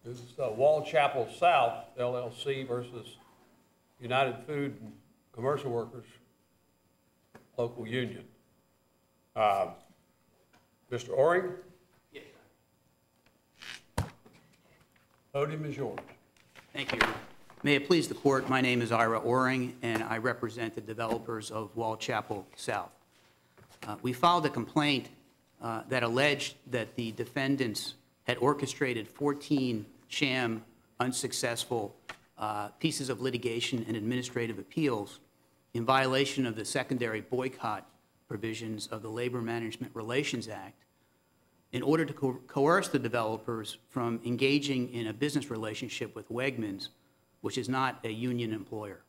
This is Waugh South, LLC versus United Food and Commercial Workers Local Union. Mr. Oring? Yes. Podium is yours. Thank you. May it please the court, my name is Ira Oring, and I represent the developers of Waugh South. We filed a complaint that alleged that the defendants had orchestrated 14 sham, unsuccessful pieces of litigation and administrative appeals in violation of the secondary boycott provisions of the Labor Management Relations Act in order to coerce the developers from engaging in a business relationship with Wegmans, which is not a union employer.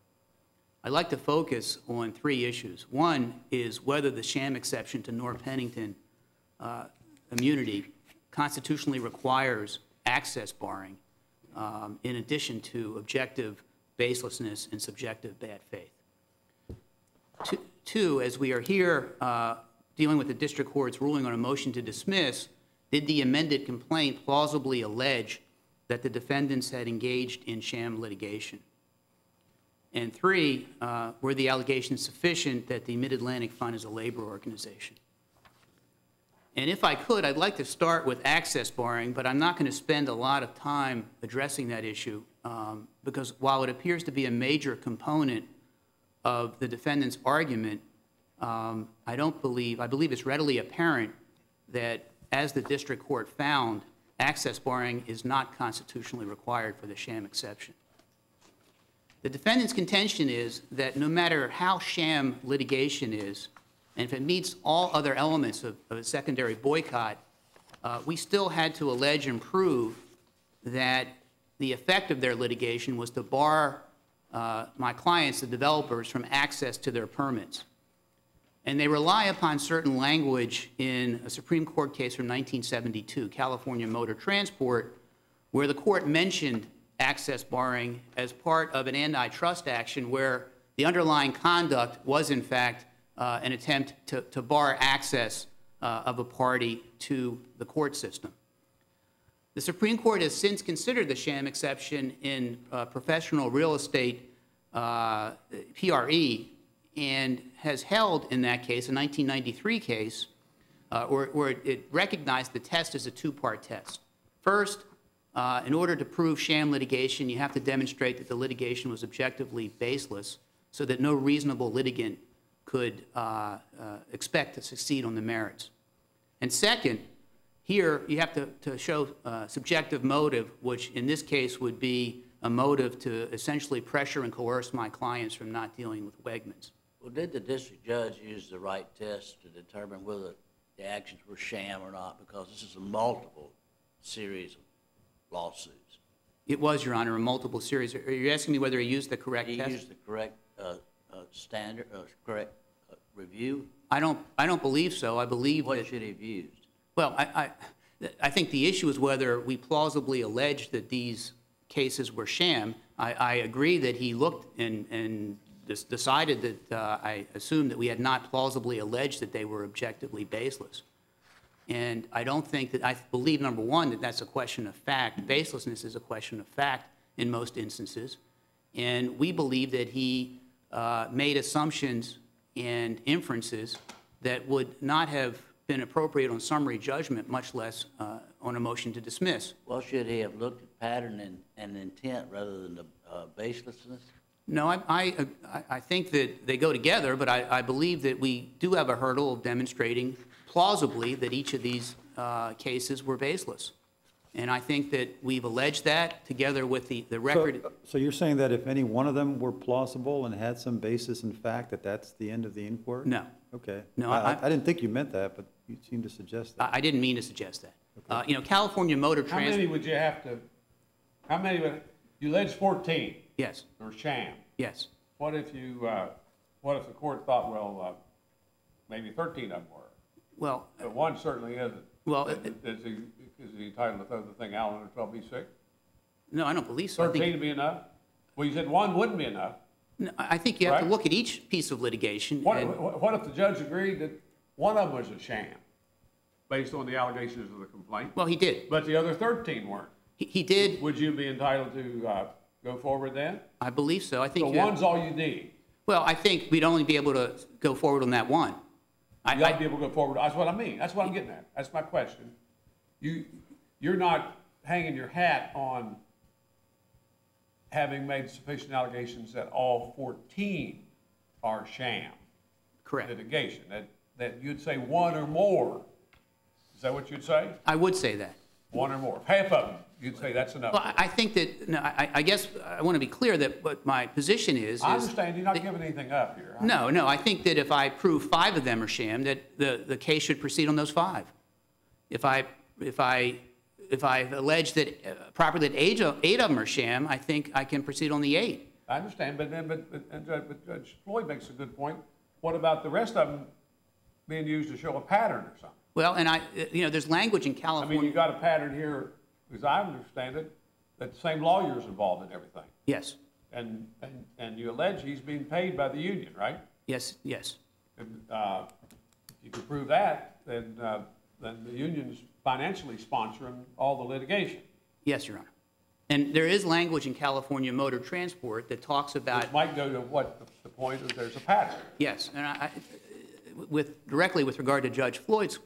I'd like to focus on three issues. One is whether the sham exception to North Pennington immunity constitutionally requires access barring in addition to objective baselessness and subjective bad faith. Two, as we are here dealing with the district court's ruling on a motion to dismiss, did the amended complaint plausibly allege that the defendants had engaged in sham litigation? And three, were the allegations sufficient that the Mid-Atlantic Fund is a labor organization? And if I could, I'd like to start with access barring, but I'm not going to spend a lot of time addressing that issue because while it appears to be a major component of the defendant's argument, I believe it's readily apparent that as the district court found, access barring is not constitutionally required for the sham exception. The defendant's contention is that no matter how sham litigation is, and if it meets all other elements of a secondary boycott, we still had to allege and prove that the effect of their litigation was to bar my clients, the developers, from access to their permits. And they rely upon certain language in a Supreme Court case from 1972, California Motor Transport, where the court mentioned access barring as part of an antitrust action where the underlying conduct was, in fact, an attempt to bar access of a party to the court system. The Supreme Court has since considered the sham exception in professional real estate, PRE, and has held in that case, a 1993 case, where it recognized the test as a two-part test. First, in order to prove sham litigation, you have to demonstrate that the litigation was objectively baseless so that no reasonable litigant could expect to succeed on the merits. And second, here you have to show subjective motive, which in this case would be a motive to essentially pressure and coerce my clients from not dealing with Wegmans. Well, did the district judge use the right test to determine whether the actions were sham or not? Because this is a multiple series of lawsuits. It was, Your Honor, a multiple series. Are you asking me whether he used the correct test? He used the correct standard, correct review? I don't believe so. I believe what should he have used? Well, I think the issue is whether we plausibly allege that these cases were sham. I agree that he looked and decided that I assumed that we had not plausibly alleged that they were objectively baseless. And I don't think that, I believe, number one, that that's a question of fact. Baselessness is a question of fact in most instances. And we believe that he made assumptions and inferences that would not have been appropriate on summary judgment, much less on a motion to dismiss. Well, should he have looked at pattern and intent rather than the baselessness? No, I think that they go together, but I believe that we do have a hurdle of demonstrating plausibly that each of these cases were baseless. And I think that we've alleged that together with the record. So you're saying that if any one of them were plausible and had some basis in fact, that that's the end of the inquiry? No. Okay. No, I didn't think you meant that, but you seem to suggest that. I didn't mean to suggest that. Okay. You know, California Motor Transport. How many would you have to, how many would, you alleged 14. Yes. Or sham. Yes. What if you, what if the court thought, well, maybe 13 of them were? Well. But one certainly isn't. Well. Is he entitled to throw the thing out under 12b-6? No, I don't believe so. 13 would be enough? Well, you said one wouldn't be enough. No, I think you have to look at each piece of litigation. What if the judge agreed that one of them was a sham, based on the allegations of the complaint? Well, he did. But the other 13 weren't. He did, Would you be entitled to go forward then? I believe so. I think So you have- one's all you need. Well, I think we'd only be able to go forward on that one. You got to be able to go forward. That's what I mean. That's what I'm getting at. That's my question. You're not hanging your hat on having made sufficient allegations that all 14 are sham Correct. litigation, that you'd say one or more. Is that what you'd say? I would say that. One or more. Half of them, you'd say that's enough. Well, I think that, no, I guess I want to be clear that what my position is. I understand you're not giving anything up here. No, I think that if I prove 5 of them are sham, that the case should proceed on those 5. If I allege that properly that 8 of them are sham, I think I can proceed on the 8. I understand, but Judge Floyd makes a good point. What about the rest of them being used to show a pattern or something? Well, and there's language in I California. mean, you got a pattern here, as I understand it, that the same lawyer's involved in everything. Yes, And you allege he's being paid by the union, right? yes. And, if you can prove that, then the union's financially sponsoring all the litigation. Yes, Your Honor. And there is language in California Motor Transport that talks about. It might go to what the point is there's a pattern. Yes, and directly with regard to Judge Floyd's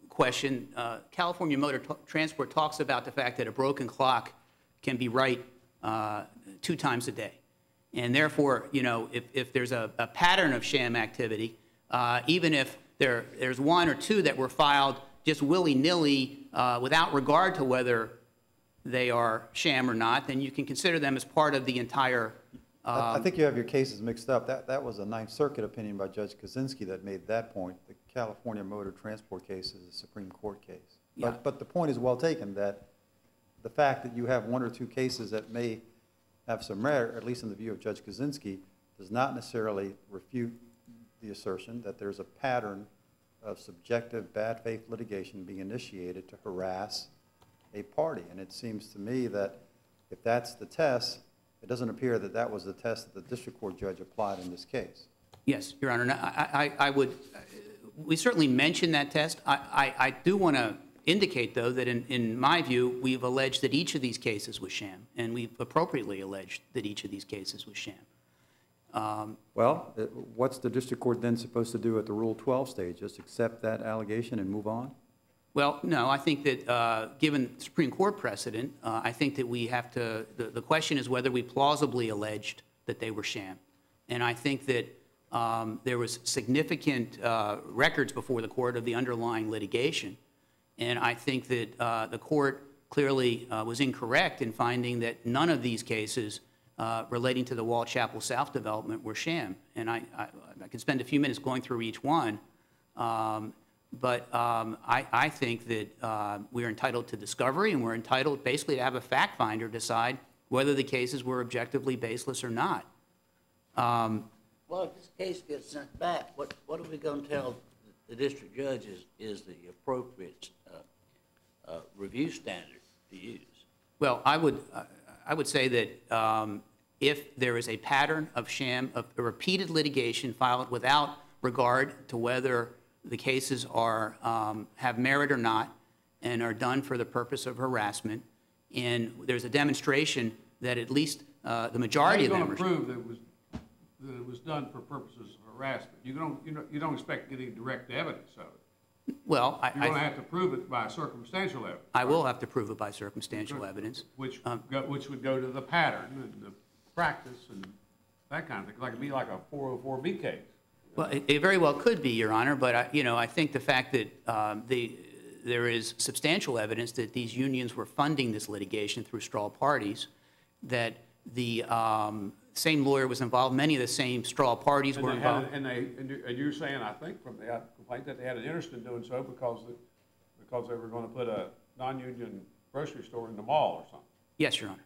question, California Motor Transport talks about the fact that a broken clock can be right 2 times a day. And therefore, if there's a pattern of sham activity, even if there's 1 or 2 that were filed just willy-nilly without regard to whether they are sham or not, then you can consider them as part of the entire. I think you have your cases mixed up. That was a Ninth Circuit opinion by Judge Kaczynski that made that point. The California Motor Transport case is a Supreme Court case. Yeah. But the point is well taken, that the fact that you have 1 or 2 cases that may have some merit, at least in the view of Judge Kaczynski, does not necessarily refute the assertion that there's a pattern of subjective bad faith litigation being initiated to harass a party. And it seems to me that if that's the test, it doesn't appear that that was the test that the district court judge applied in this case. Yes, Your Honor. We certainly mentioned that test. I do want to indicate, though, that in my view, we've alleged that each of these cases was sham, and we've appropriately alleged that each of these cases was sham. Well, what's the district court then supposed to do at the Rule 12 stage? Just accept that allegation and move on? Well, no, I think that given Supreme Court precedent, I think that we have to, the question is whether we plausibly alleged that they were sham. And I think that there was significant records before the court of the underlying litigation. And I think that the court clearly was incorrect in finding that none of these cases relating to the Waugh Chapel South development were sham. And I can spend a few minutes going through each one. But I think that we're entitled to discovery, and we're entitled basically to have a fact finder decide whether the cases were objectively baseless or not. Well, if this case gets sent back, what are we going to tell the district judge is the appropriate review standard to use? Well, I would say that if there is a pattern of sham, of a repeated litigation filed without regard to whether the cases are have merit or not, and are done for the purpose of harassment, and there's a demonstration that at least the majority of them are. How are you going to prove that it was done for purposes of harassment? You don't expect to get any direct evidence of it. Well, You're going to have to prove it by circumstantial evidence. I will have to prove it by circumstantial evidence. Which would go to the pattern and the practice and that kind of thing. Like it'd be like a 404B case. Well, it very well could be, Your Honor, but I think the fact that there is substantial evidence that these unions were funding this litigation through straw parties, that the same lawyer was involved, many of the same straw parties were involved. And you're saying, I think, from the complaint that they had an interest in doing so because they were going to put a non-union grocery store in the mall or something. Yes, Your Honor.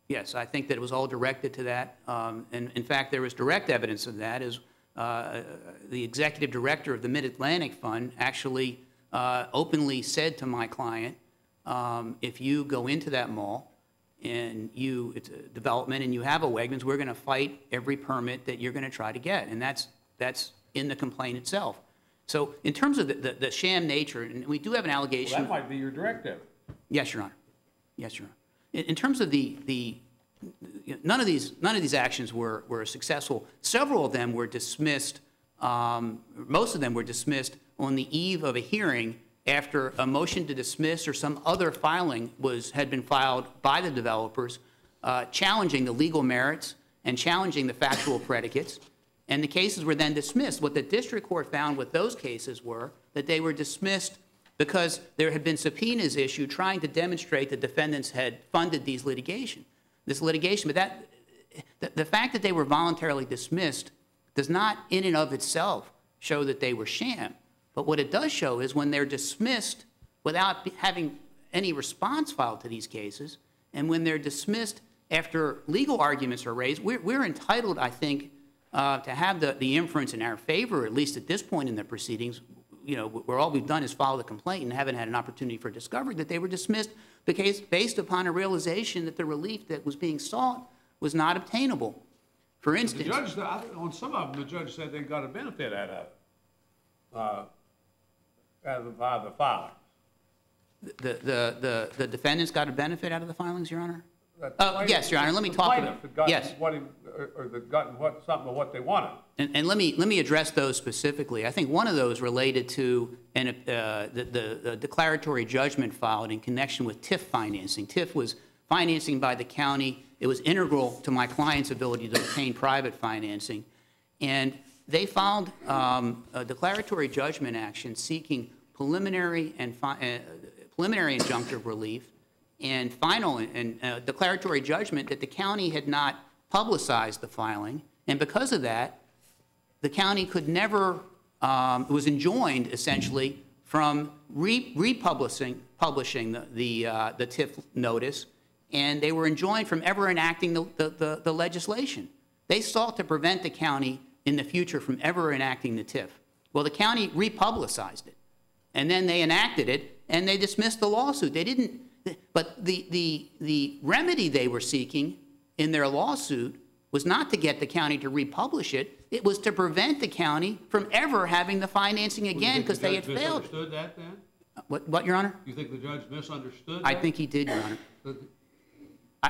Yes, I think that it was all directed to that. And in fact, there was direct evidence of that, as the executive director of the Mid-Atlantic Fund actually openly said to my client, if you go into that mall and it's a development and you have a Wegmans, we're going to fight every permit that you're going to try to get. And that's in the complaint itself. So in terms of the sham nature, and we do have an allegation. Well, that might be your direct evidence. Yes, Your Honor. Yes, Your Honor. In terms of none of these actions were successful. Several of them were dismissed. Most of them were dismissed on the eve of a hearing after a motion to dismiss or some other filing had been filed by the developers, challenging the legal merits and challenging the factual predicates. And the cases were then dismissed. What the district court found with those cases were that they were dismissed because there had been subpoenas issued trying to demonstrate the defendants had funded this litigation. But the fact that they were voluntarily dismissed does not in and of itself show that they were sham. But what it does show is when they're dismissed without having any response filed to these cases, and when they're dismissed after legal arguments are raised, we're entitled, I think, to have the inference in our favor, at least at this point in the proceedings, where all we've done is file the complaint and haven't had an opportunity for discovery, that they were dismissed based upon a realization that the relief that was being sought was not obtainable. For instance, the judge, on some of them, the judge said they got a benefit out of the filing. The defendants got a benefit out of the filings, Your Honor? Yes, Your Honor. Let me talk about yes. Something of what they wanted. And let me address those specifically. I think one of those related to the declaratory judgment filed in connection with TIF financing. TIF was financing by the county. It was integral to my client's ability to obtain private financing. And they filed a declaratory judgment action seeking preliminary injunctive relief and final and declaratory judgment that the county had not publicized the filing. And because of that, the county could never, was enjoined essentially from publishing the TIF notice, and they were enjoined from ever enacting the legislation. They sought to prevent the county in the future from ever enacting the TIF. Well, the county republicized it, and then they enacted it, and they dismissed the lawsuit. They didn't, but the remedy they were seeking in their lawsuit was not to get the county to republish it. It was to prevent the county from ever having the financing again because they had failed. Misunderstood that then? What, Your Honor? You think the judge misunderstood that? I think he did, Your Honor.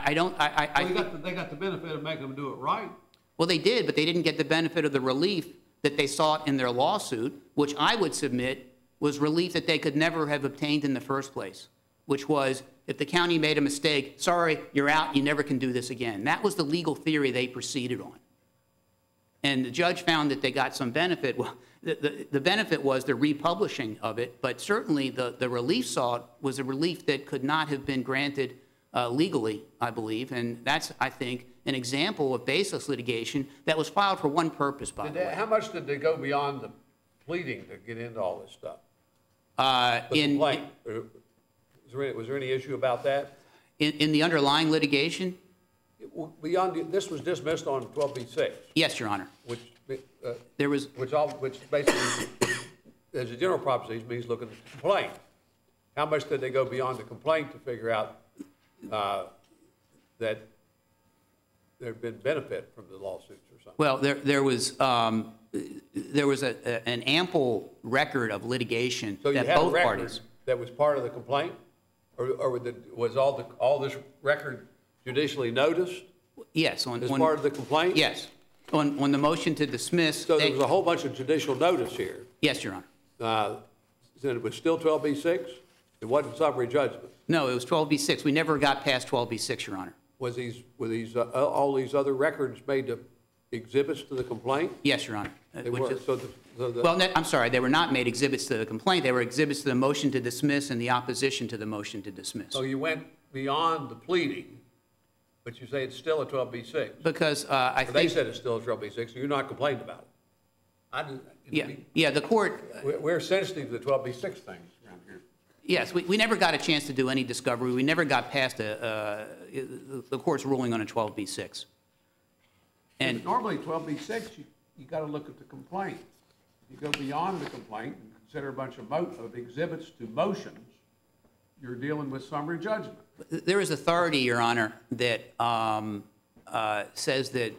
They got the benefit of making them do it right. Well, they did, but they didn't get the benefit of the relief that they sought in their lawsuit, which I would submit was relief that they could never have obtained in the first place, which was if the county made a mistake, sorry, you're out, you never can do this again. That was the legal theory they proceeded on. And the judge found that they got some benefit. Well, the benefit was the republishing of it, but certainly the relief sought was a relief that could not have been granted legally, I believe. And that's, I think, an example of baseless litigation that was filed for one purpose, by the way. How much did they go beyond the pleading to get into all this stuff? Was there any issue about that? In the underlying litigation? This was dismissed on 12b-6. Yes, Your Honor. Which basically, as a general proposition, means looking at the complaint. How much did they go beyond the complaint to figure out that there had been benefit from the lawsuits or something? Well, there was an ample record of litigation so that you had both a record parties. That was part of the complaint, or was all this record judicially noticed? Yes, as part of the complaint. Yes, on the motion to dismiss. So there was a whole bunch of judicial notice here. Yes, Your Honor. Then it was still 12b-6. It wasn't summary judgment. No, it was 12b-6. We never got past 12b-6, Your Honor. Were these all these other records made to exhibits to the complaint? Yes, Your Honor. They were. Well, I'm sorry. They were not made exhibits to the complaint. They were exhibits to the motion to dismiss and the opposition to the motion to dismiss. So you went beyond the pleading, but you say it's still a 12b-6. Because I think they said it's still a 12b-6, so you're not complaining about it. Yeah. The court. We're sensitive to the 12b-6 things around here. Yes, we never got a chance to do any discovery. We never got past the court's ruling on a 12b-6. And normally 12b-6, you got to look at the complaint. If you go beyond the complaint and consider a bunch of exhibits to motions, you're dealing with summary judgment. There is authority, Your Honor, that says that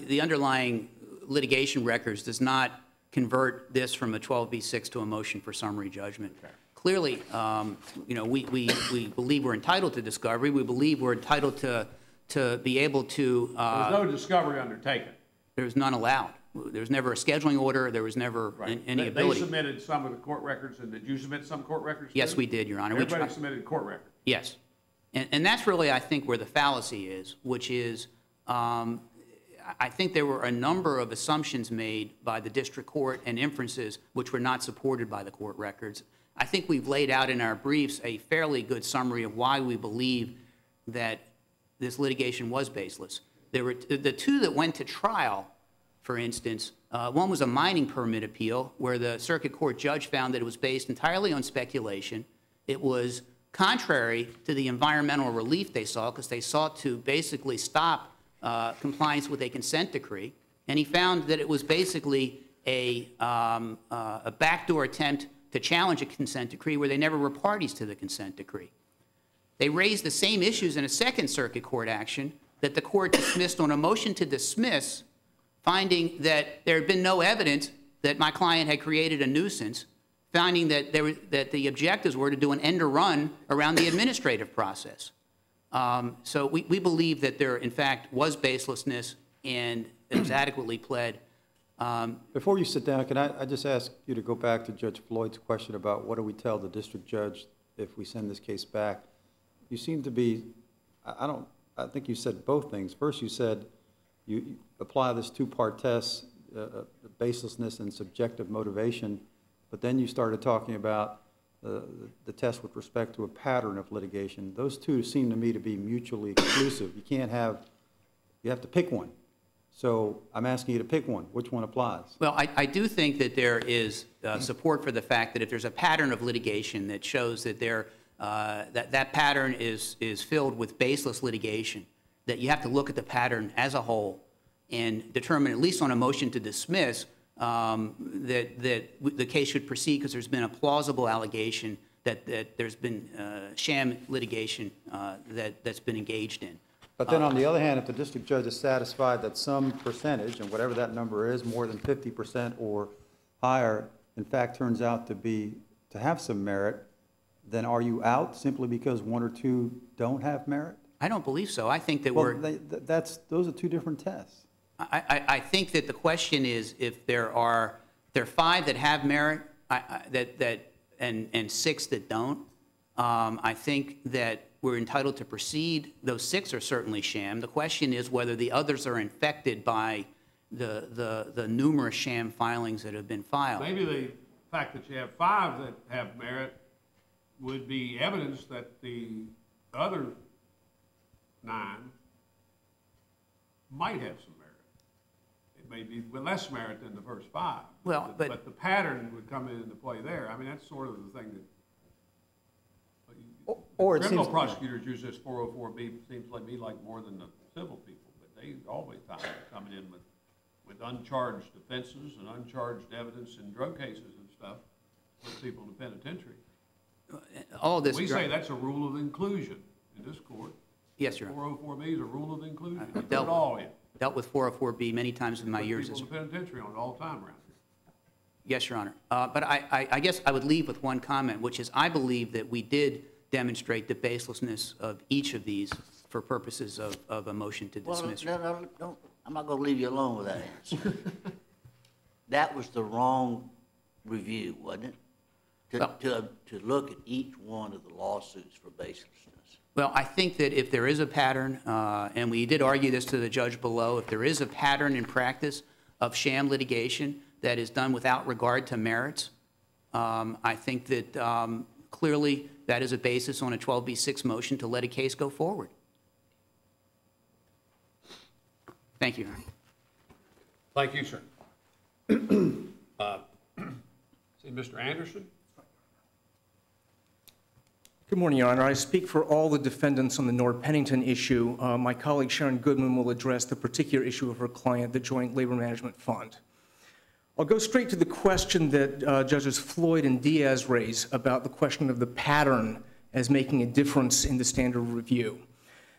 the underlying litigation records does not convert this from a 12b-6 to a motion for summary judgment. Okay. clearly, you know, we believe we're entitled to discovery. We believe we're entitled to be able to. There's no discovery undertaken. There's none allowed. There was never a scheduling order. There was never any ability. They submitted some of the court records, and did you submit some court records? Yes, we did, Your Honor. Everybody submitted court records. Yes. And that's really, I think, where the fallacy is, which is I think there were a number of assumptions made by the district court and inferences which were not supported by the court records. I think we've laid out in our briefs a fairly good summary of why we believe that this litigation was baseless. There were the two that went to trial, for instance. One was a mining permit appeal where the circuit court judge found that it was based entirely on speculation. It was contrary to the environmental relief they saw, because they sought to basically stop compliance with a consent decree. And he found that it was basically a backdoor attempt to challenge a consent decree where they never were parties to the consent decree. They raised the same issues in a Second Circuit Court action that the court dismissed on a motion to dismiss, finding that there had been no evidence that my client had created a nuisance, finding that the objectives were to do an end run around the administrative process. So we believe that there, in fact, was baselessness and it was adequately pled. Before you sit down, can I just ask you to go back to Judge Floyd's question about what do we tell the district judge if we send this case back? You seem to be, I think you said both things. First, you said you apply this two-part test, baselessness and subjective motivation, but then you started talking about the test with respect to a pattern of litigation. Those two seem to me to be mutually exclusive. You can't have, you have to pick one. So I'm asking you to pick one. Which one applies? Well, I do think that there is support for the fact that if there's a pattern of litigation that shows that that pattern is filled with baseless litigation, that you have to look at the pattern as a whole and determine, at least on a motion to dismiss, that the case should proceed because there's been a plausible allegation that there's been sham litigation that's been engaged in. But then on the other hand, if the district judge is satisfied that some percentage, and whatever that number is, more than 50% or higher, in fact turns out to have some merit, then are you out simply because one or two don't have merit? I don't believe so. I think that those are two different tests. I think that the question is if there are five that have merit and six that don't. I think that we're entitled to proceed. Those six are certainly sham. The question is whether the others are infected by the numerous sham filings that have been filed. Maybe the fact that you have five that have merit would be evidence that the other 9 might have some merit. It may be with less merit than the first 5. Well, but the pattern would come into play there. I mean, that's sort of the thing that. Or it criminal seems prosecutors use this 404B, seems like me like more than the civil people, but they always coming in with uncharged offenses and uncharged evidence in drug cases and stuff, put people in the penitentiary. All this. We say that's a rule of inclusion in this court. Yes, Your Honor. 404B is a rule of inclusion. I've dealt with 404B many times in my years. People in the penitentiary on it all the time around here. Yes, Your Honor. But I guess I would leave with one comment, which is I believe that we did demonstrate the baselessness of each of these for purposes of a motion to dismiss. Well, no, I'm not going to leave you alone with that answer. That was the wrong review, wasn't it? To look at each one of the lawsuits for baselessness. Well, I think that if there is a pattern, and we did argue this to the judge below, if there is a pattern in practice of sham litigation that is done without regard to merits, I think that clearly that is a basis on a 12B6 motion to let a case go forward. Thank you, Your Honor. Thank you, sir. See Mr. Anderson? Good morning, Your Honor. I speak for all the defendants on the North Pennington issue. My colleague Sharon Goodman will address the particular issue of her client, the Joint Labor Management Fund. I'll go straight to the question that Judges Floyd and Diaz raised about the question of the pattern as making a difference in the standard review.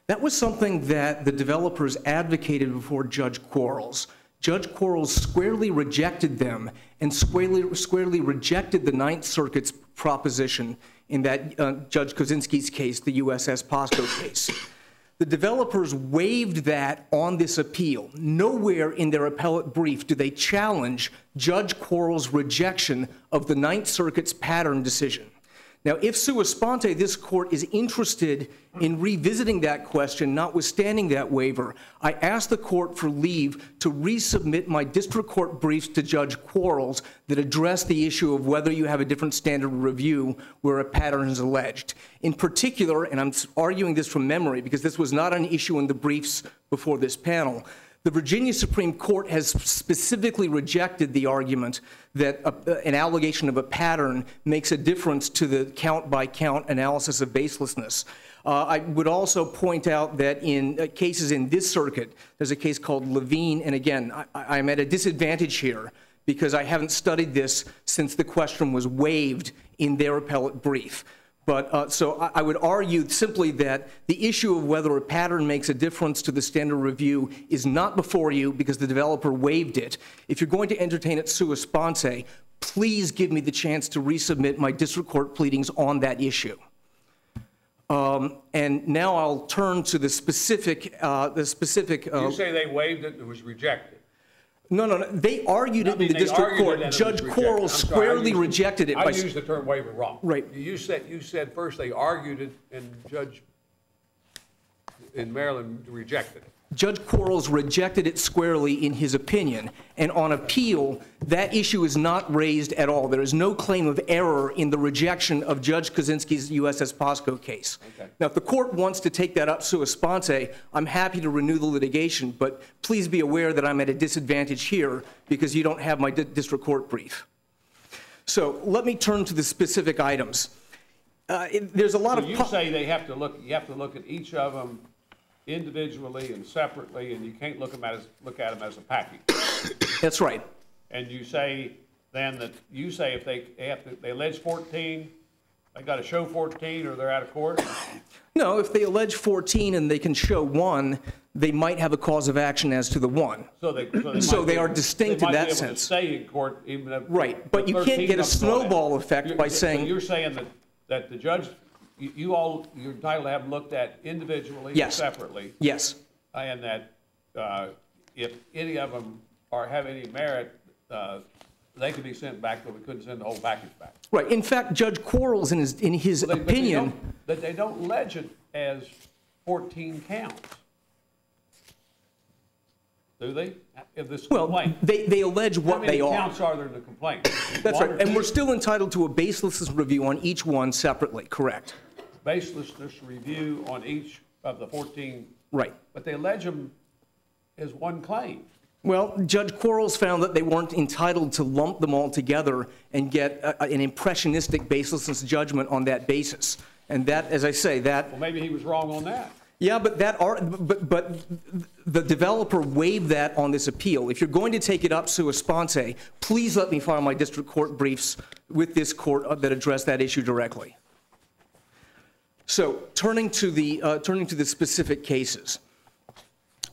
That was something that the developers advocated before Judge Quarles. Judge Quarles squarely rejected them and squarely rejected the Ninth Circuit's proposition in that Judge Kosinski's case, the USS Pasco case. The developers waived that on this appeal. Nowhere in their appellate brief do they challenge Judge Quarles' rejection of the Ninth Circuit's pattern decision. Now, if sua sponte, this court is interested in revisiting that question, notwithstanding that waiver, I ask the court for leave to resubmit my district court briefs to Judge Quarles that address the issue of whether you have a different standard of review where a pattern is alleged. In particular, and I'm arguing this from memory because this was not an issue in the briefs before this panel, the Virginia Supreme Court has specifically rejected the argument that an allegation of a pattern makes a difference to the count-by-count analysis of baselessness. I would also point out that in cases in this circuit, there's a case called Levine, and again, I'm at a disadvantage here because I haven't studied this since the question was waived in their appellate brief. But so I would argue simply that the issue of whether a pattern makes a difference to the standard review is not before you because the developer waived it. If you're going to entertain it sua sponte, please give me the chance to resubmit my district court pleadings on that issue. And now I'll turn to the specific. You say they waived it, it was rejected. No. They argued it in the district court. Judge Quarles squarely rejected it. I used the term waiver wrong. Right. You said first they argued it and Judge in Maryland rejected it. Judge Quarles rejected it squarely in his opinion, and on appeal, that issue is not raised at all. There is no claim of error in the rejection of Judge Kosinski's USS Pasco case. Okay. Now, if the court wants to take that up sua sponte, I'm happy to renew the litigation, but please be aware that I'm at a disadvantage here because you don't have my district court brief. So let me turn to the specific items. There's a lot of... You say they have to look. You have to look at each of them individually and separately, and you can't look at them as a package. That's right. And you say then that if they allege 14, they got to show 14, or they're out of court. No, if they allege 14 and they can show 1, they might have a cause of action as to the 1. So they are distinct in that sense. They might be able to stay in court even if right, but you can't get a snowball effect by saying. So you're saying that the judge. You're entitled to have them looked at individually yes. or separately. Yes. And that if any of them have any merit, they could be sent back, but we couldn't send the whole package back. Right. In fact, Judge Quarles, in his opinion... But they don't allege it as 14 counts, do they? If this complaint. They allege what they are. How many counts are there in the complaint? That's right. And we're still entitled to a baselessness review on each one separately, correct? Baselessness review on each of the 14. Right. But they allege them as one claim. Well, Judge Quarles found that they weren't entitled to lump them all together and get an impressionistic baselessness judgment on that basis. And that, as I say, that... Well, maybe he was wrong on that. Yeah, but the developer waived that on this appeal. If you're going to take it up sua sponte, please let me file my district court briefs with this court that address that issue directly. So, turning to the specific cases.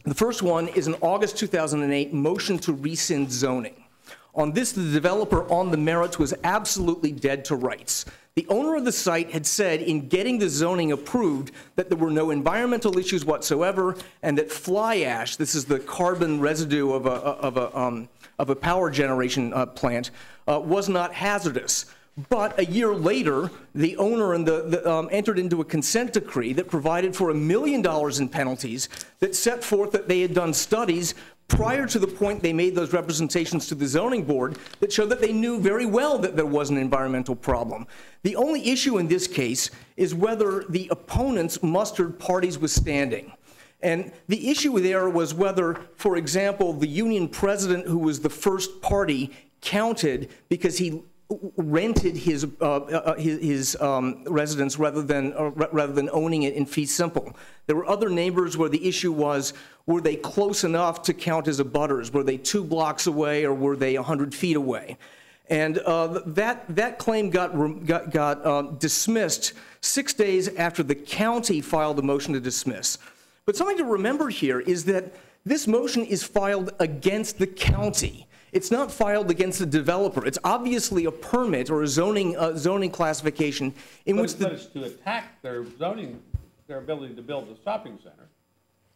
The first one is an August 2008 motion to rescind zoning. On this, the developer on the merits was absolutely dead to rights. The owner of the site had said in getting the zoning approved that there were no environmental issues whatsoever and that fly ash, this is the carbon residue of a power generation plant, was not hazardous. But a year later, the owner entered into a consent decree that provided for $1 million in penalties that set forth that they had done studies prior to the point they made those representations to the zoning board that showed that they knew very well that there was an environmental problem. The only issue in this case is whether the opponents mustered parties withstanding. And the issue there was whether, for example, the union president, who was the first party, counted because he rented his residence rather than owning it in fee simple. There were other neighbors where the issue was, were they close enough to count as abutters? Were they 2 blocks away or were they 100 feet away? And that claim got dismissed 6 days after the county filed a motion to dismiss. But something to remember here is that This motion is filed against the county. It's not filed against the developer. It's obviously a permit or a zoning classification in which But it's to attack their zoning, their ability to build a shopping center.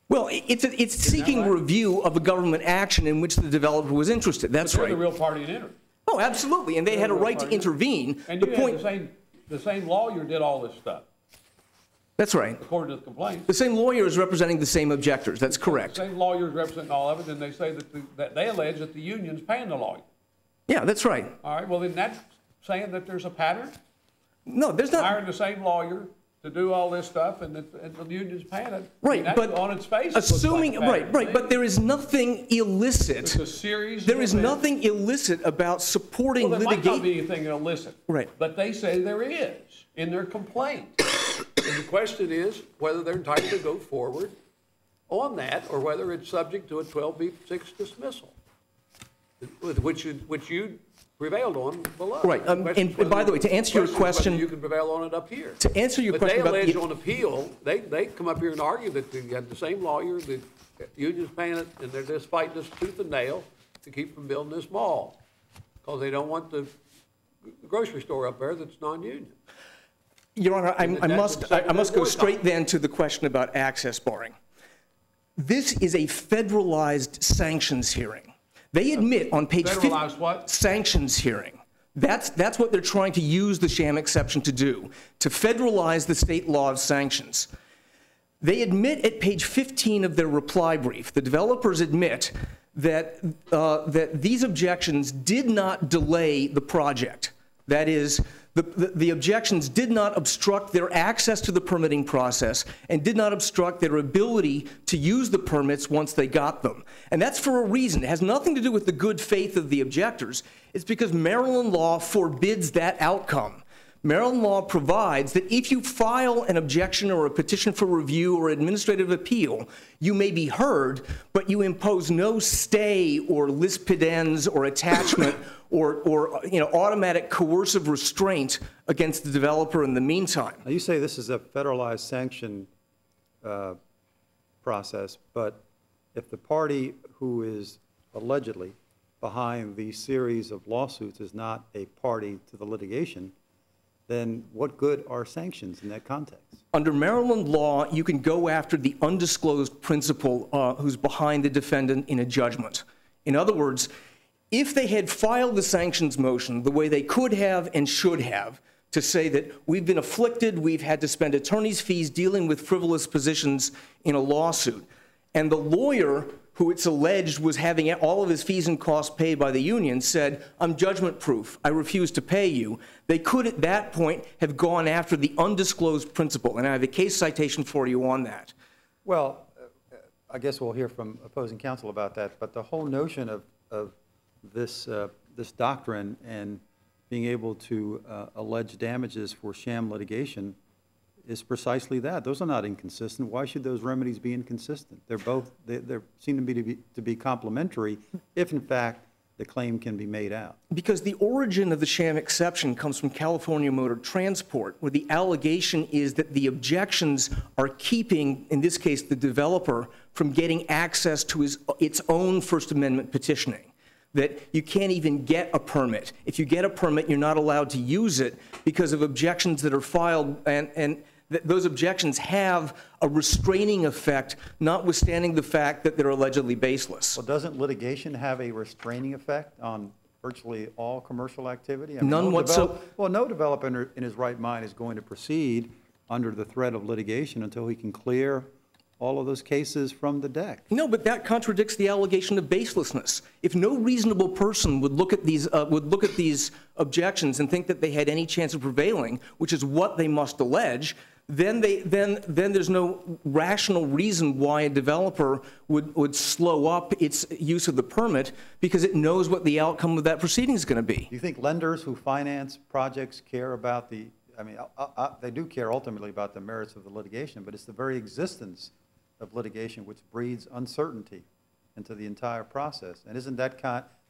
Well, it's seeking right? review of a government action in which the developer was interested. That's But they're right. the real party in interest. Oh, absolutely, and they had a right to intervene. And The you point, had the same lawyer did all this stuff, that's right. according to the complaint. The same lawyer is representing the same objectors. That's correct. The same lawyers representing all of it, and they say that they allege that the union's paying the lawyer. Yeah, that's right. All right, well, then that's saying that there's a pattern? No, there's not. Hiring the same lawyer to do all this stuff, and the union's paying it. Right, I mean, but that's on its face. it looks like assuming, a pattern to right, me. but there is nothing illicit. It's a series. There of is events. nothing illicit about supporting Well, there might not litigation. be anything illicit. Right. But they say there is in their complaint. And the question is whether they're entitled to go forward on that, or whether it's subject to a 12B6 dismissal, which you prevailed on below. Right, The question and by the way, to answer your is whether question- you can prevail on it up here. To answer your But question about they allege the- on appeal, they come up here and argue that they had the same lawyer, the union's paying it, and they're just fighting this tooth and nail to keep from building this mall, because they don't want the grocery store up there that's non-union. Your Honor, I that must would say I must that go was straight not. then to the question about access barring. This is a federalized sanctions hearing. They admit on page 50. Federalized what? Sanctions hearing. That's what they're trying to use the sham exception to do, to federalize the state law of sanctions. They admit at page 15 of their reply brief, the developers admit that, that these objections did not delay the project. That is, the objections did not obstruct their access to the permitting process and did not obstruct their ability to use the permits once they got them. And that's for a reason. It has nothing to do with the good faith of the objectors. It's because Maryland law forbids that outcome. Maryland law provides that if you file an objection or a petition for review or administrative appeal, you may be heard, but you impose no stay or lis pedens or attachment or automatic coercive restraint against the developer in the meantime. Now, you say this is a federalized sanction process, but if the party who is allegedly behind the series of lawsuits is not a party to the litigation, then what good are sanctions in that context? Under Maryland law, you can go after the undisclosed principal who's behind the defendant in a judgment. In other words, if they had filed the sanctions motion the way they could have and should have, to say that we've been afflicted, we've had to spend attorney's fees dealing with frivolous positions in a lawsuit, and the lawyer who it's alleged was having all of his fees and costs paid by the union said, I'm judgment proof, I refuse to pay you, they could at that point have gone after the undisclosed principal. And I have a case citation for you on that. Well, I guess we'll hear from opposing counsel about that, but the whole notion of this doctrine and being able to allege damages for sham litigation is precisely that. Those are not inconsistent. Why should those remedies be inconsistent? They're both, they seem to be complementary if, in fact, the claim can be made out. Because the origin of the sham exception comes from California Motor Transport, where the allegation is that the objections are keeping, in this case, the developer from getting access to its own First Amendment petitioning. That you can't even get a permit. If you get a permit, you're not allowed to use it because of objections that are filed, and those objections have a restraining effect, notwithstanding the fact that they're allegedly baseless. Well, doesn't litigation have a restraining effect on virtually all commercial activity? I mean, None whatsoever. Well, no developer in his right mind is going to proceed under the threat of litigation until he can clear all of those cases from the deck. No, but that contradicts the allegation of baselessness. If no reasonable person would look at these objections and think that they had any chance of prevailing, which is what they must allege, then there's no rational reason why a developer would slow up its use of the permit because it knows what the outcome of that proceeding is going to be. Do you think lenders who finance projects care about the, I mean, they do care ultimately about the merits of the litigation, but it's the very existence of litigation which breeds uncertainty into the entire process. And isn't that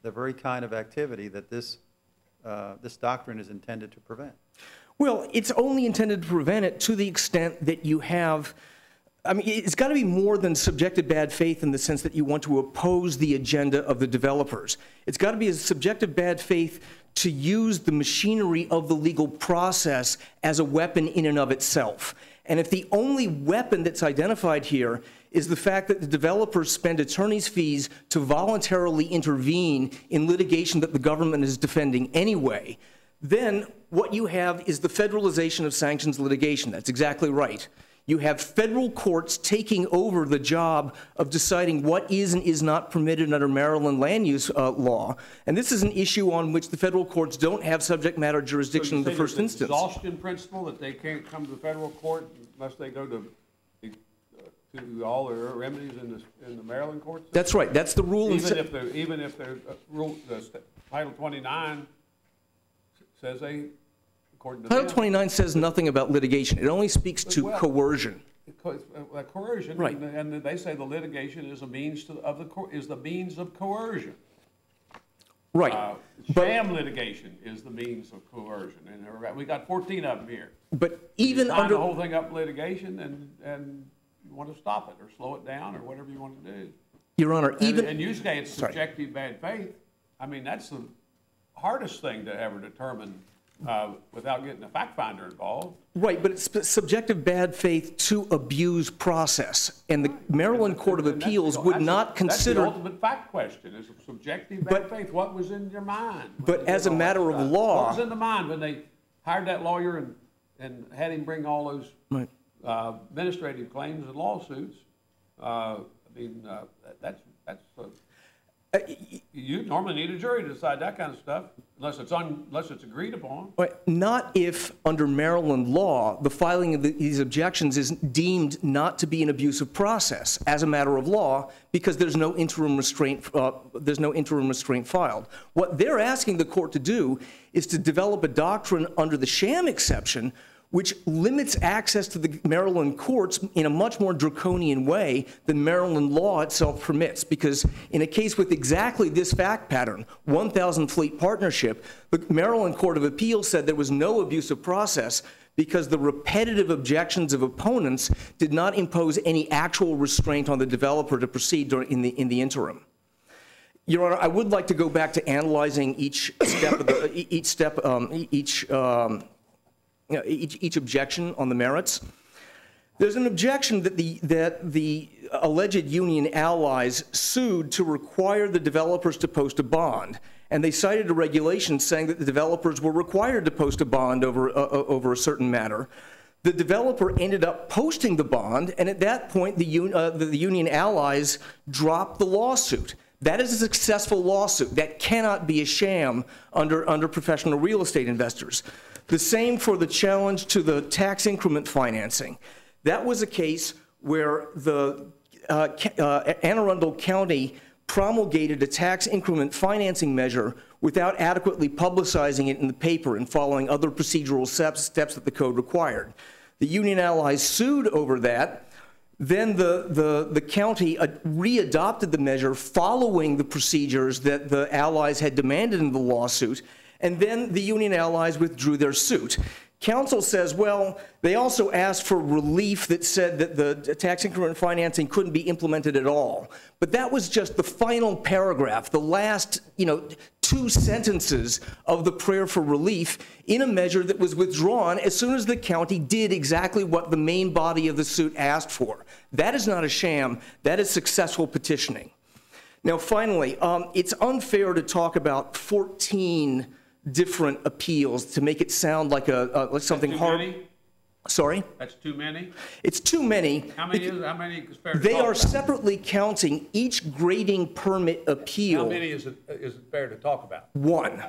the very kind of activity that this doctrine is intended to prevent? Well, it's only intended to prevent it to the extent that you have I mean, it's got to be more than subjective bad faith in the sense that you want to oppose the agenda of the developers. It's got to be a subjective bad faith to use the machinery of the legal process as a weapon in and of itself. And if the only weapon that's identified here is the fact that the developers spend attorney's fees to voluntarily intervene in litigation that the government is defending anyway, then what you have is the federalization of sanctions litigation. That's exactly right. You have federal courts taking over the job of deciding what is and is not permitted under Maryland land use law. And this is an issue on which the federal courts don't have subject matter jurisdiction in the first instance. Exhaustion principle that they can't come to the federal court unless they go to all their remedies in the Maryland courts? That's right. That's the rule. Even if the Title 29 says they. Title 29 says nothing about litigation. It only speaks to coercion. Coercion, right? And they say the litigation is a means the means of coercion. Right. Sham litigation is the means of coercion, and we got 14 of them here. But even under the whole thing up litigation, and you want to stop it or slow it down or whatever you want to do. Your Honor, and you say it's subjective bad faith. I mean, that's the hardest thing to ever determine. Without getting a fact finder involved. Right, but it's subjective bad faith to abuse process. And the Maryland Court of Appeals would not consider. That's the ultimate fact question, is subjective bad faith. What was in your mind? But as a matter of law. What was in the mind when they hired that lawyer and had him bring all those administrative claims and lawsuits? I mean, you normally need a jury to decide that kind of stuff, unless it's agreed upon. Not if, under Maryland law, the filing of these objections is deemed not to be an abusive process as a matter of law, because there's no interim restraint. Filed. What they're asking the court to do is to develop a doctrine under the sham exception, which limits access to the Maryland courts in a much more draconian way than Maryland law itself permits. Because in a case with exactly this fact pattern, 1,000 Fleet Partnership, the Maryland Court of Appeals said there was no abusive process because the repetitive objections of opponents did not impose any actual restraint on the developer to proceed in the interim. Your Honor, I would like to go back to analyzing each objection on the merits. There's an objection that the alleged union allies sued to require the developers to post a bond, and they cited a regulation saying that the developers were required to post a bond over a certain matter. The developer ended up posting the bond, and at that point, the union allies dropped the lawsuit. That is a successful lawsuit. That cannot be a sham under professional real estate investors. The same for the challenge to the tax increment financing. That was a case where the Anne Arundel County promulgated a tax increment financing measure without adequately publicizing it in the paper and following other procedural steps that the code required. The union allies sued over that. Then the county readopted the measure following the procedures that the allies had demanded in the lawsuit, and then the union allies withdrew their suit. Counsel says, well, they also asked for relief that said that the tax increment financing couldn't be implemented at all. But that was just the final paragraph, the last, 2 sentences of the prayer for relief in a measure that was withdrawn as soon as the county did exactly what the main body of the suit asked for. That is not a sham. That is successful petitioning. Now, finally, it's unfair to talk about 14 different appeals to make it sound like something hard. Sorry? That's too many? It's too many. How many is fair to They talk are about? separately counting each grading permit appeal. How many is it fair to talk about? 1,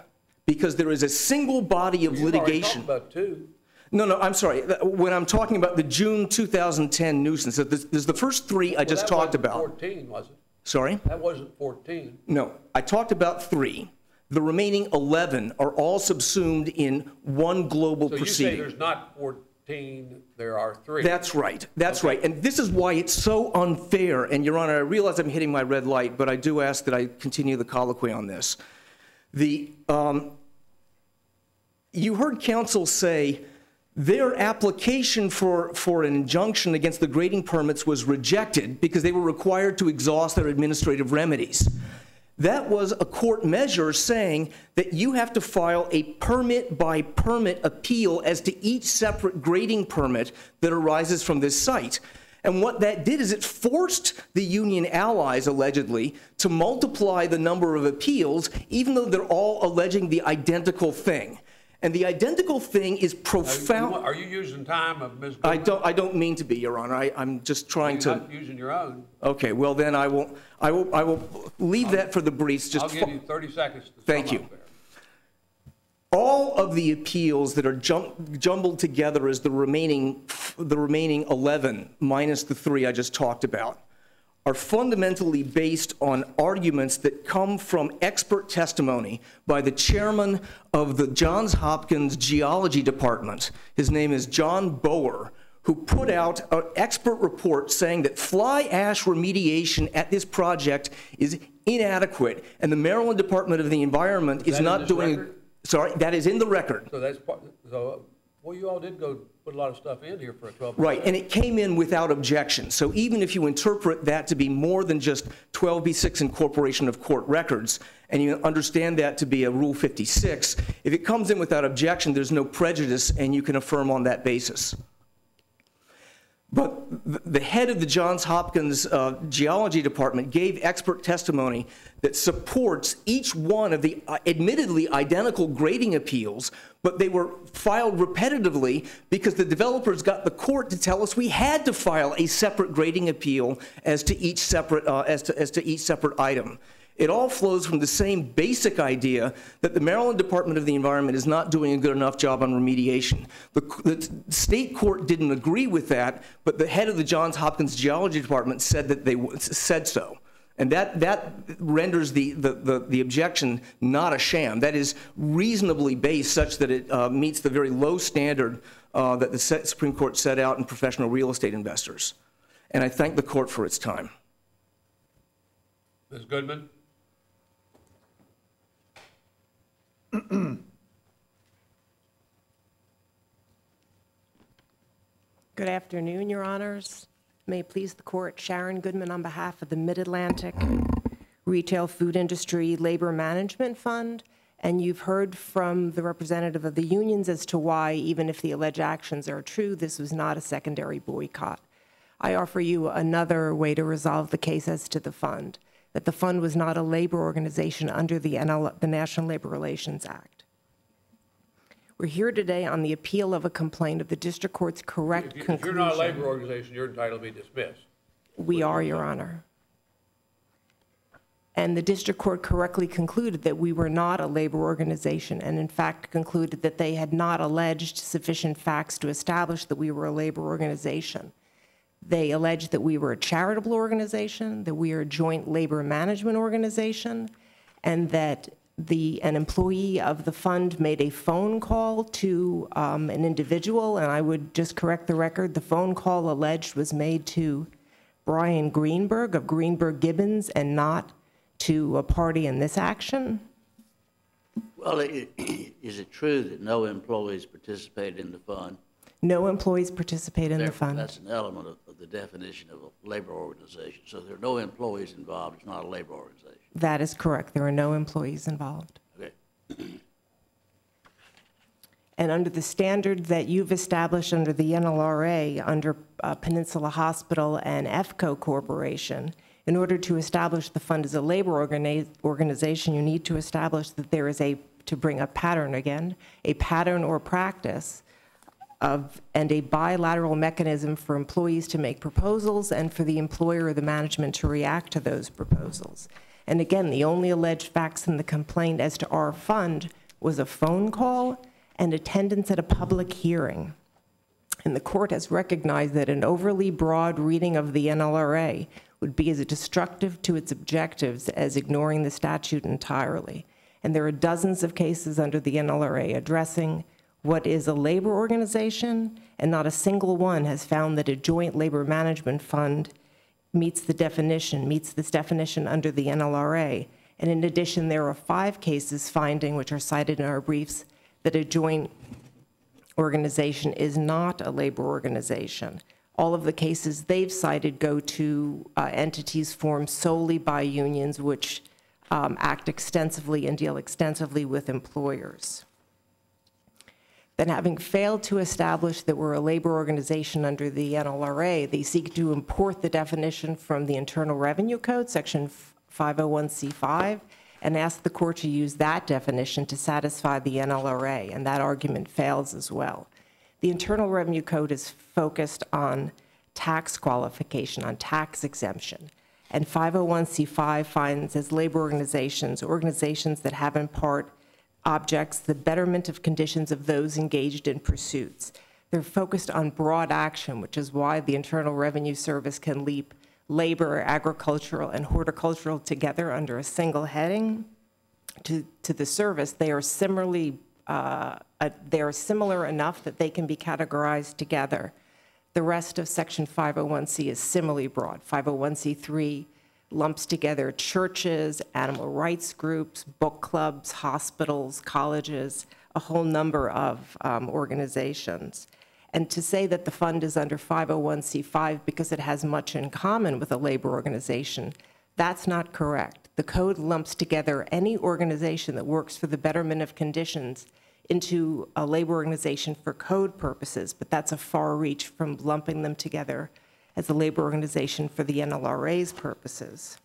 because there is a single body of litigation. You've already talked about 2. No, I'm sorry. When I'm talking about the June 2010 nuisance, there's the first 3 I just talked about. 14, was it? Sorry? That wasn't 14. No, I talked about 3. The remaining 11 are all subsumed in one global proceeding. So you say there's not 14, there are 3. That's right. That's right. And this is why it's so unfair. And, Your Honor, I realize I'm hitting my red light, but I do ask that I continue the colloquy on this. You heard counsel say Their application for an injunction against the grading permits was rejected because they were required to exhaust their administrative remedies. That was a court measure saying that you have to file a permit-by-permit appeal as to each separate grading permit that arises from this site. And what that did is it forced the union allies, allegedly, to multiply the number of appeals, even though they're all alleging the identical thing. And the identical thing is profound. Are you using time of Ms. I Goodman? don't mean to be, Your Honor. I'm just trying to. You're not using your own. Okay, well then I will leave that for the briefs. Just I'll give you 30 seconds to sum Thank you. up there. All of the appeals that are jumbled together as the remaining 11, minus the 3 I just talked about, are fundamentally based on arguments that come from expert testimony by the chairman of the Johns Hopkins Geology Department. His name is John Bower, who put out an expert report saying that fly ash remediation at this project is inadequate, and the Maryland Department of the Environment is not doing. Record? Sorry, that is in the record. So that's part, well, you all did go put a lot of stuff in here for a 12. Right, and it came in without objection. So even if you interpret that to be more than just 12b6 incorporation of court records, and you understand that to be a Rule 56, if it comes in without objection, there's no prejudice, and you can affirm on that basis. But the head of the Johns Hopkins Geology Department gave expert testimony that supports each one of the admittedly identical grading appeals, but they were filed repetitively because the developers got the court to tell us we had to file a separate grading appeal as to each separate each separate item. It all flows from the same basic idea that the Maryland Department of the Environment is not doing a good enough job on remediation. The state court didn't agree with that, but the head of the Johns Hopkins Geology Department said that they said so. And that renders the objection not a sham. That is reasonably based such that it meets the very low standard that the Supreme Court set out in professional real estate investors. And I thank the court for its time. Ms. Goodman? Good afternoon, Your Honors. May it please the Court, Sharon Goodman on behalf of the Mid-Atlantic Retail Food Industry Labor Management Fund, and you've heard from the representative of the unions as to why, even if the alleged actions are true, this was not a secondary boycott. I offer you another way to resolve the case as to the fund, that the fund was not a labor organization under the National Labor Relations Act. We're here today on the appeal of a complaint of the district court's correct conclusion. If you're not a labor organization, you're entitled to be dismissed. We are, Your Honor. And the district court correctly concluded that we were not a labor organization, and in fact concluded that they had not alleged sufficient facts to establish that we were a labor organization. They alleged that we were a charitable organization, that we are a joint labor management organization, and that an employee of the fund made a phone call to an individual, and I would just correct the record. The phone call alleged was made to Brian Greenberg of Greenberg Gibbons and not to a party in this action. Well, is it true that no employees participated in the fund? No employees participate in the fund. That's an element of the definition of a labor organization. So there are no employees involved. It's not a labor organization. That is correct. There are no employees involved. Okay. And under the standard that you've established under the NLRA, under Peninsula Hospital and EFCO Corporation, in order to establish the fund as a labor organization, you need to establish that there is to bring a pattern again, a pattern or practice and a bilateral mechanism for employees to make proposals and for the employer or the management to react to those proposals. And again, the only alleged facts in the complaint as to our fund was a phone call and attendance at a public hearing. And the court has recognized that an overly broad reading of the NLRA would be as destructive to its objectives as ignoring the statute entirely. And there are dozens of cases under the NLRA addressing what is a labor organization, and not a single one has found that a joint labor management fund meets this definition under the NLRA. And in addition, there are 5 cases finding, which are cited in our briefs, that a joint organization is not a labor organization. All of the cases they've cited go to entities formed solely by unions which act extensively and deal extensively with employers. Then, having failed to establish that we're a labor organization under the NLRA, they seek to import the definition from the Internal Revenue Code, Section 501c5, and ask the court to use that definition to satisfy the NLRA, and that argument fails as well. The Internal Revenue Code is focused on tax qualification, on tax exemption, and 501c5 finds as labor organizations that have in part objects the betterment of conditions of those engaged in pursuits. They're focused on broad action, which is why the Internal Revenue Service can leap labor, agricultural, and horticultural together under a single heading to the service. They are similar enough that they can be categorized together. The rest of Section 501c is similarly broad. 501c3 lumps together churches, animal rights groups, book clubs, hospitals, colleges, a whole number of organizations. And to say that the fund is under 501c5 because it has much in common with a labor organization, that's not correct. The code lumps together any organization that works for the betterment of conditions into a labor organization for code purposes, but that's a far reach from lumping them together as a labor organization for the NLRA's purposes.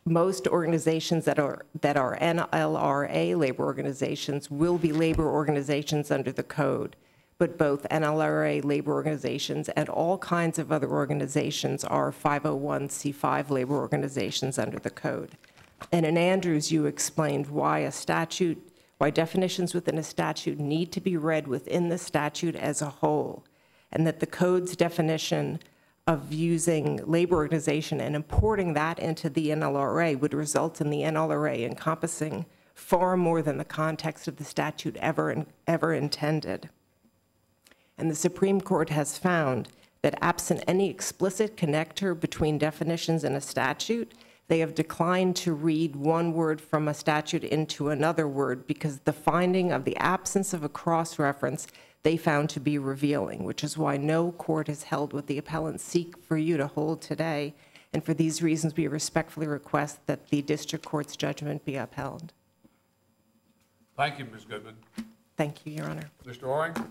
Most organizations that are NLRA labor organizations will be labor organizations under the code, but both NLRA labor organizations and all kinds of other organizations are 501c5 labor organizations under the code. And in Andrews, you explained why definitions within a statute need to be read within the statute as a whole, and that the code's definition of using labor organization and importing that into the NLRA would result in the NLRA encompassing far more than the context of the statute ever intended. And the Supreme Court has found that absent any explicit connector between definitions in a statute, they have declined to read one word from a statute into another word because the finding of the absence of a cross-reference they found to be revealing, which is why no court has held what the appellants seek for you to hold today. And for these reasons, we respectfully request that the district court's judgment be upheld. Thank you, Ms. Goodman. Thank you, Your Honor. Mr. Oring?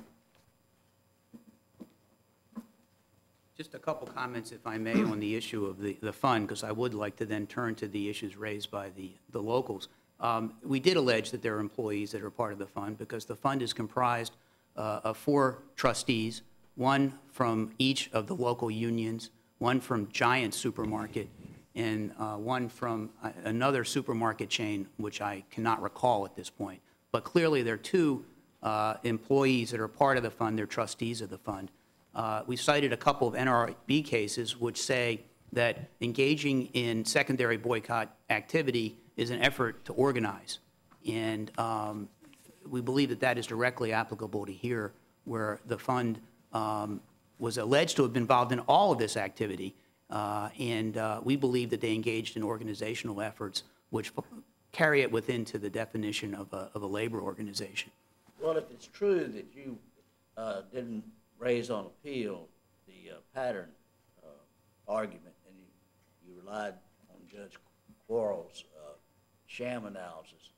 Just a couple comments, if I may, on the issue of the fund, because I would like to then turn to the issues raised by the locals. We did allege that there are employees that are part of the fund because the fund is comprised of 4 trustees, one from each of the local unions, one from Giant Supermarket, and one from another supermarket chain, which I cannot recall at this point. But clearly there are 2 employees that are part of the fund, they're trustees of the fund. We cited a couple of NRB cases which say that engaging in secondary boycott activity is an effort to organize. And we believe that that is directly applicable to here, where the fund was alleged to have been involved in all of this activity. And we believe that they engaged in organizational efforts which carry it within to the definition of a labor organization. Well, if it's true that you didn't raise on appeal the pattern argument, and you relied on Judge Quarles' sham analysis,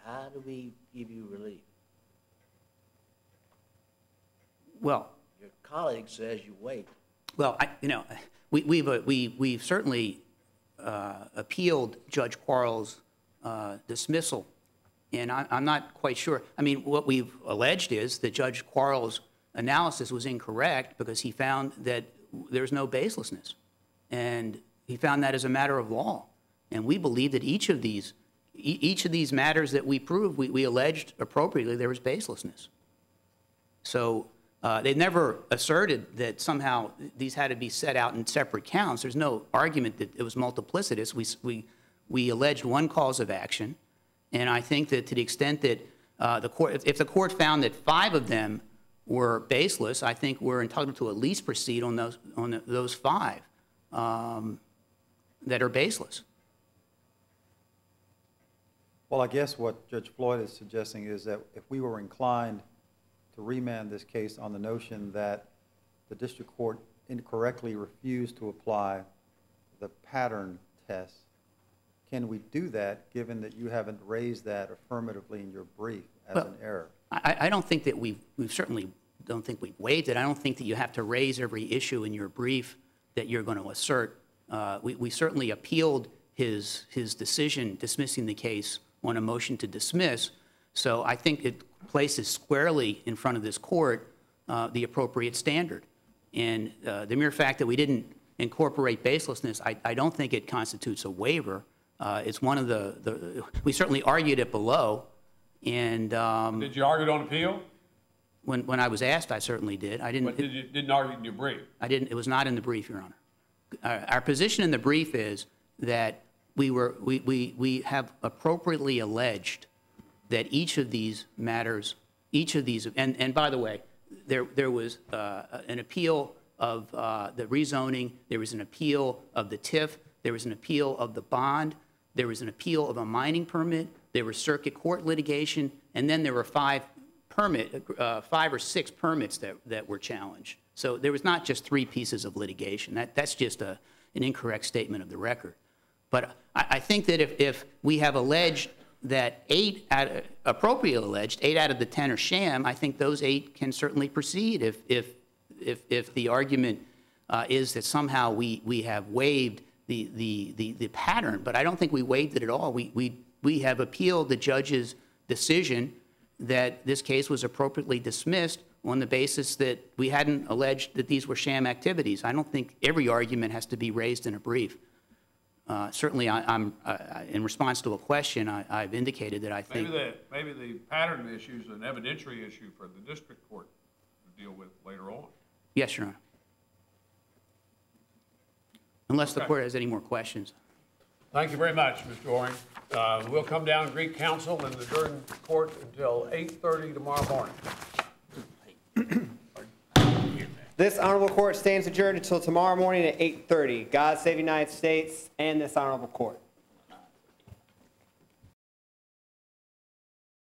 how do we give you relief? Well, your colleague says you wait. Well, we've certainly appealed Judge Quarles' dismissal, and I'm not quite sure. I mean, what we've alleged is that Judge Quarles' analysis was incorrect because he found that there's no baselessness, and he found that as a matter of law. And we believe that each of these matters that we proved, we alleged appropriately there was baselessness. So they never asserted that somehow these had to be set out in separate counts. There's no argument that it was multiplicitous. We alleged one cause of action, and I think that to the extent that the court, if the court found that 5 of them were baseless, I think we're entitled to at least proceed on those 5 that are baseless. Well, I guess what Judge Floyd is suggesting is that if we were inclined to remand this case on the notion that the district court incorrectly refused to apply the pattern test, can we do that, given that you haven't raised that affirmatively in your brief as an error? I don't think that we certainly don't think we've waived it. I don't think that you have to raise every issue in your brief that you're going to assert. We certainly appealed his decision dismissing the case on a motion to dismiss. So I think it places squarely in front of this court the appropriate standard. And the mere fact that we didn't incorporate baselessness, I don't think it constitutes a waiver. It's one of we certainly argued it below. And Did you argue it on appeal? when I was asked, I certainly did. I didn't. But didn't argue it in your brief? I didn't. It was not in the brief, Your Honor. Our position in the brief is that we have appropriately alleged that each of these matters, and by the way, there was an appeal of the rezoning, there was an appeal of the TIF, there was an appeal of the bond, there was an appeal of a mining permit, there was circuit court litigation, and then there were 5 or 6 permits that were challenged. So there was not just 3 pieces of litigation. That's just an incorrect statement of the record. But I think that if we have alleged that appropriately alleged, 8 out of the 10 are sham, I think those 8 can certainly proceed if the argument is that somehow we have waived the pattern. But I don't think we waived it at all. We have appealed the judge's decision that this case was appropriately dismissed on the basis that we hadn't alleged that these were sham activities. I don't think every argument has to be raised in a brief. Certainly, I'm in response to a question, I've indicated that I think... Maybe the pattern issue is an evidentiary issue for the district court to deal with later on. Yes, Your Honor. Unless the court has any more questions. Thank you very much, Mr. Oring. We'll come down and greet counsel and adjourn court until 8:30 tomorrow morning. This honorable court stands adjourned until tomorrow morning at 8:30. God save the United States and this honorable court.